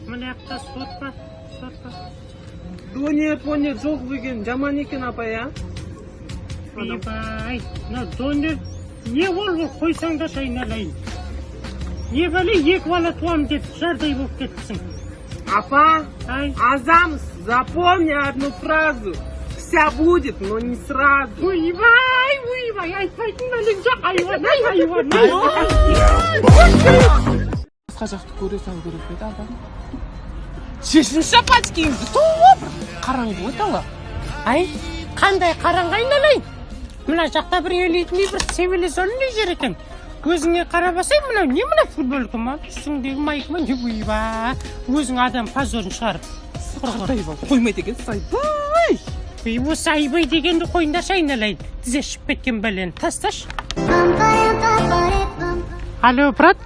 Мына жақта сот па? Донер жоқ деген жаман екен апай, а? Ойбай, мына донер не болды, қойсаңдашы айналайын. Не бәле, 2 бала туам деп жардай болып кеттісің. Апа, Ай. Азамс, запомни одну фразу. Вся будет, но не сразу. Ойбай, айтпайтын бәлең жоқ, айуан. Басқа жақты көре салу керек пе еді, апа? Шешін шапачкеңізді туып, қараңғы өтала. Ай, қандай қараңғы айналайын? Мына жақта бір елейтіндей бір цивилизованный жер екен. Көзіңе қарабасай, не мына футболка ма? Үстіңдегі майк ма? Не бұйба? Өзің адам позорын шығарып. Қандай бол, қоймай деген сайбай. Осы айбай дегенді қойындашы айналайын. Тізе шып кеткен бәлені тасташ. Алло, брат?